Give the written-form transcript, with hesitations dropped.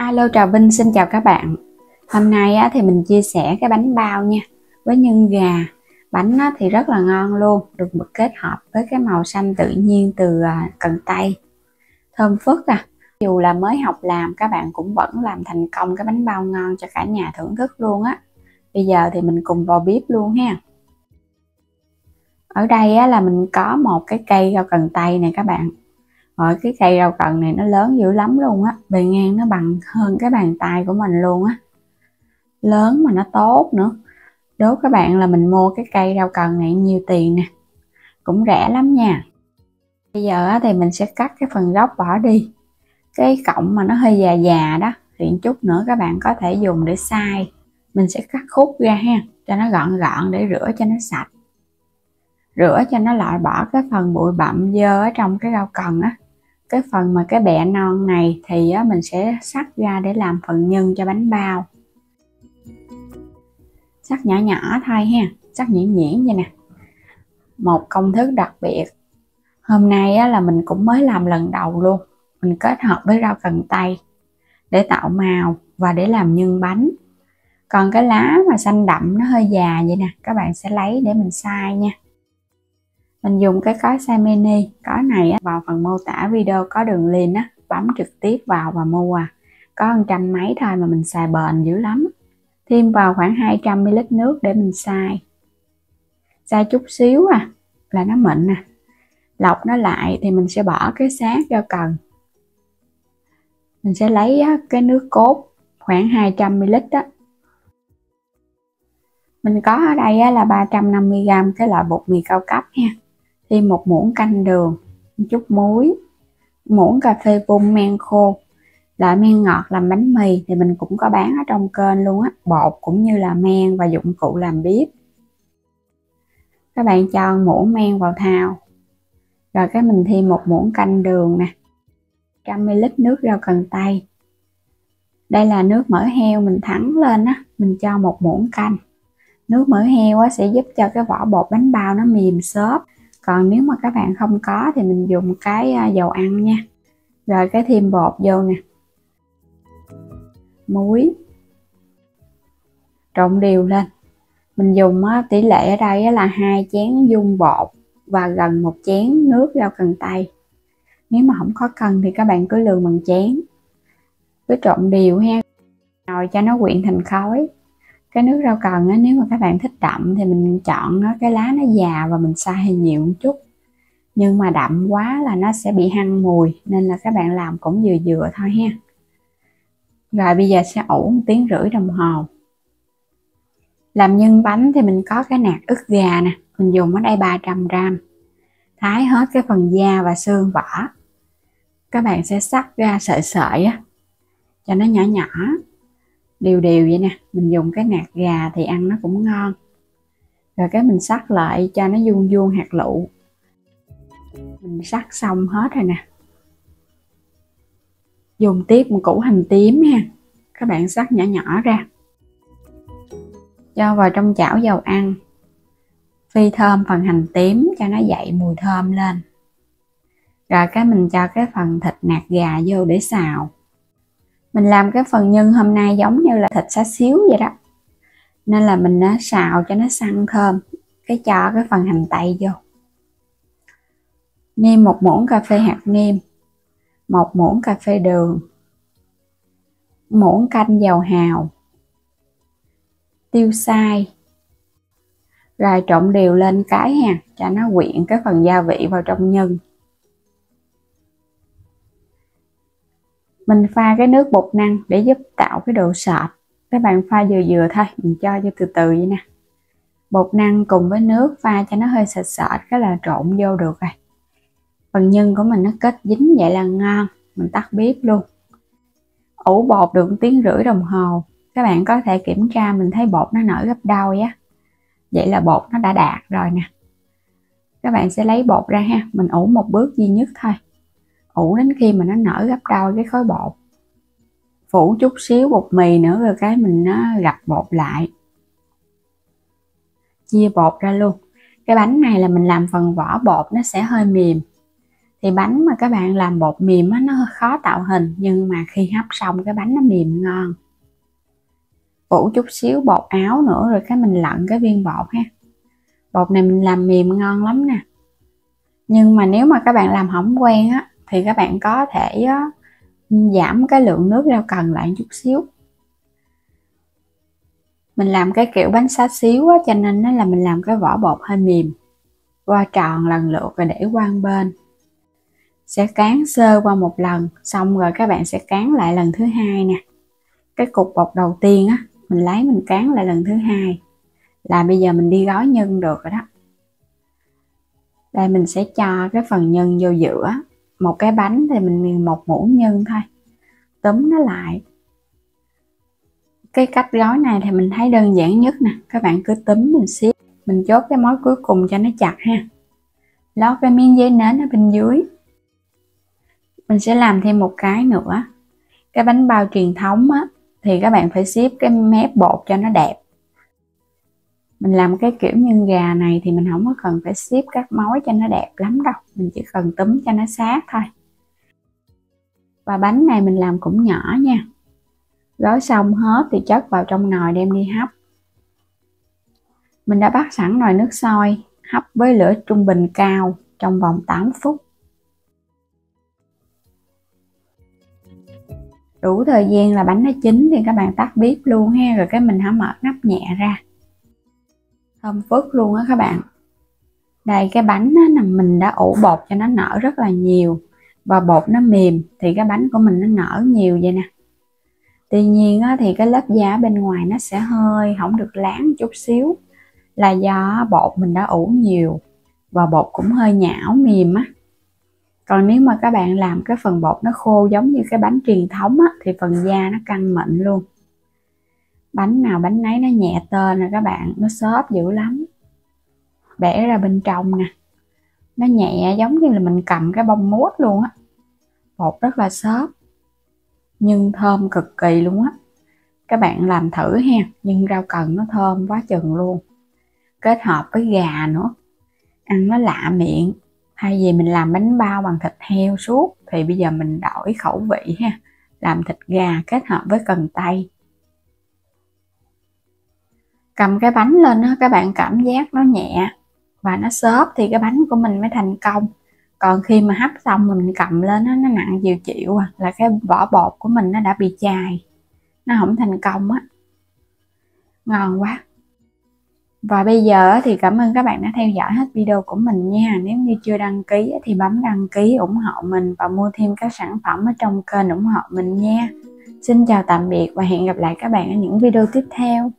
Alo, Trà Vinh xin chào các bạn. Hôm nay thì mình chia sẻ cái bánh bao nha, với nhân gà. Bánh thì rất là ngon luôn, được kết hợp với cái màu xanh tự nhiên từ cần tây, thơm phức à. Dù là mới học làm, các bạn cũng vẫn làm thành công cái bánh bao ngon cho cả nhà thưởng thức luôn á. Bây giờ thì mình cùng vào bếp luôn ha. Ở đây là mình có một cái cây rau cần tây này các bạn. Rồi cái cây rau cần này nó lớn dữ lắm luôn á, bề ngang nó bằng hơn cái bàn tay của mình luôn á, lớn mà nó tốt nữa. Đố các bạn là mình mua cái cây rau cần này nhiêu tiền nè, cũng rẻ lắm nha. Bây giờ thì mình sẽ cắt cái phần gốc bỏ đi, cái cọng mà nó hơi già già đó thì chút nữa các bạn có thể dùng để xay. Mình sẽ cắt khúc ra ha, cho nó gọn gọn để rửa cho nó sạch, rửa cho nó loại bỏ cái phần bụi bặm dơ ở trong cái rau cần á. Cái phần mà cái bẹ non này thì mình sẽ xắt ra để làm phần nhân cho bánh bao. Xắt nhỏ nhỏ thôi ha, xắt nhuyễn nhuyễn vậy nè. Một công thức đặc biệt hôm nay là mình cũng mới làm lần đầu luôn. Mình kết hợp với rau cần tây để tạo màu và để làm nhân bánh. Còn cái lá mà xanh đậm nó hơi già vậy nè, các bạn sẽ lấy để mình xay nha. Mình dùng cái cối xay mini, cối này vào phần mô tả video có đường link á, bấm trực tiếp vào và mua có 100 mấy thôi mà mình xài bền dữ lắm. Thêm vào khoảng 200 ml nước để mình xay chút xíu là nó mịn nè. Lọc nó lại thì mình sẽ bỏ cái xác rau cần. Mình sẽ lấy cái nước cốt khoảng 200 ml đó. Mình có ở đây là 350g cái loại bột mì cao cấp ha. Thêm một muỗng canh đường, một chút muối, muỗng cà phê vung men khô. Loại men ngọt làm bánh mì thì mình cũng có bán ở trong kênh luôn á, bột cũng như là men và dụng cụ làm bếp. Các bạn cho muỗng men vào thau, rồi cái mình thêm một muỗng canh đường nè, 100 ml nước rau cần tây. Đây là nước mỡ heo mình thắng lên á, mình cho một muỗng canh. Nước mỡ heo sẽ giúp cho cái vỏ bột bánh bao nó mềm xốp. Còn nếu mà các bạn không có thì mình dùng cái dầu ăn nha. Rồi cái thêm bột vô nè, muối, trộn đều lên. Mình dùng tỷ lệ ở đây là 2 chén dung bột và gần 1 chén nước rau cần tây. Nếu mà không có cân thì các bạn cứ lường bằng chén. Cứ trộn đều ha, rồi cho nó quyện thành khói. Cái nước rau cần nếu mà các bạn thích đậm thì mình chọn cái lá nó già và mình xay nhiều một chút. Nhưng mà đậm quá là nó sẽ bị hăng mùi, nên là các bạn làm cũng vừa vừa thôi ha. Rồi bây giờ sẽ ủ 1 tiếng rưỡi đồng hồ. Làm nhân bánh thì mình có cái nạc ức gà nè, mình dùng ở đây 300g. Thái hết cái phần da và xương vỏ. Các bạn sẽ xắt ra sợi sợi cho nó nhỏ nhỏ, đều đều vậy nè. Mình dùng cái nạc gà thì ăn nó cũng ngon. Rồi cái mình xắt lại cho nó vuông vuông hạt lựu. Mình xắt xong hết rồi nè. Dùng tiếp một củ hành tím ha, các bạn xắt nhỏ nhỏ ra, cho vào trong chảo dầu ăn, phi thơm phần hành tím cho nó dậy mùi thơm lên. Rồi cái mình cho cái phần thịt nạc gà vô để xào. Mình làm cái phần nhân hôm nay giống như là thịt xá xíu vậy đó, nên là mình xào cho nó săn thơm, cái cho cái phần hành tây vô. Nêm 1 muỗng cà phê hạt nêm, 1 muỗng cà phê đường, muỗng canh dầu hào, tiêu xay. Rồi trộn đều lên cái ha, cho nó quyện cái phần gia vị vào trong nhân. Mình pha cái nước bột năng để giúp tạo cái độ sệt. Các bạn pha vừa vừa thôi, mình cho từ từ vậy nè. Bột năng cùng với nước pha cho nó hơi sệt sệt, cái là trộn vô được rồi. Phần nhân của mình nó kết dính vậy là ngon. Mình tắt bếp luôn. Ủ bột được 1 tiếng rưỡi đồng hồ. Các bạn có thể kiểm tra, mình thấy bột nó nở gấp đôi á. Vậy là bột nó đã đạt rồi nè. Các bạn sẽ lấy bột ra ha. Mình ủ một bước duy nhất thôi. Ủ đến khi mà nó nở gấp đôi cái khối bột. Phủ chút xíu bột mì nữa rồi cái mình gập bột lại. Chia bột ra luôn. Cái bánh này là mình làm phần vỏ bột nó sẽ hơi mềm. Thì bánh mà các bạn làm bột mềm á, nó khó tạo hình, nhưng mà khi hấp xong cái bánh nó mềm ngon. Phủ chút xíu bột áo nữa rồi cái mình lặn cái viên bột ha. Bột này mình làm mềm ngon lắm nè. Nhưng mà nếu mà các bạn làm không quen á thì các bạn có thể giảm cái lượng nước rau cần lại chút xíu. Mình làm cái kiểu bánh xá xíu á, cho nên nó là mình làm cái vỏ bột hơi mềm. Vo tròn lần lượt và để qua một bên. Sẽ cán sơ qua một lần, xong rồi các bạn sẽ cán lại lần thứ hai nè. Cái cục bột đầu tiên á, mình lấy mình cán lại lần thứ hai. Là bây giờ mình đi gói nhân được rồi đó. Đây mình sẽ cho cái phần nhân vô giữa. Một cái bánh thì mình một muỗng nhân thôi. Túm nó lại. Cái cách gói này thì mình thấy đơn giản nhất nè. Các bạn cứ túm mình siết. Mình chốt cái mối cuối cùng cho nó chặt ha. Lót cái miếng giấy nến ở bên dưới. Mình sẽ làm thêm một cái nữa. Cái bánh bao truyền thống á, thì các bạn phải siết cái mép bột cho nó đẹp. Mình làm cái kiểu nhân gà này thì mình không có cần phải siết các mối cho nó đẹp lắm đâu. Mình chỉ cần túm cho nó sát thôi. Và bánh này mình làm cũng nhỏ nha. Gói xong hết thì chất vào trong nồi đem đi hấp. Mình đã bắt sẵn nồi nước sôi, hấp với lửa trung bình cao trong vòng 8 phút. Đủ thời gian là bánh nó chín thì các bạn tắt bếp luôn ha, rồi cái mình hãy mở nắp nhẹ ra. Thơm phức luôn á các bạn. Đây cái bánh á, mình đã ủ bột cho nó nở rất là nhiều và bột nó mềm thì cái bánh của mình nó nở nhiều vậy nè. Tuy nhiên á, thì cái lớp da bên ngoài nó sẽ hơi không được láng chút xíu, là do bột mình đã ủ nhiều và bột cũng hơi nhão mềm á. Còn nếu mà các bạn làm cái phần bột nó khô giống như cái bánh truyền thống á, thì phần da nó căng mịn luôn. Bánh nào bánh nấy nó nhẹ tơ nè các bạn, nó xốp dữ lắm. Bẻ ra bên trong nè, nó nhẹ giống như là mình cầm cái bông mút luôn á. Bột rất là xốp, nhưng thơm cực kỳ luôn á. Các bạn làm thử ha, nhưng rau cần nó thơm quá chừng luôn. Kết hợp với gà nữa, ăn nó lạ miệng. Thay vì mình làm bánh bao bằng thịt heo suốt thì bây giờ mình đổi khẩu vị ha, làm thịt gà kết hợp với cần tây. Cầm cái bánh lên đó, các bạn cảm giác nó nhẹ và nó xốp thì cái bánh của mình mới thành công. Còn khi mà hấp xong mình cầm lên nó nặng chịu chịu là cái vỏ bột của mình nó đã bị chai, nó không thành công á. Ngon quá. Và bây giờ thì cảm ơn các bạn đã theo dõi hết video của mình nha. Nếu như chưa đăng ký thì bấm đăng ký ủng hộ mình và mua thêm các sản phẩm ở trong kênh ủng hộ mình nha. Xin chào tạm biệt và hẹn gặp lại các bạn ở những video tiếp theo.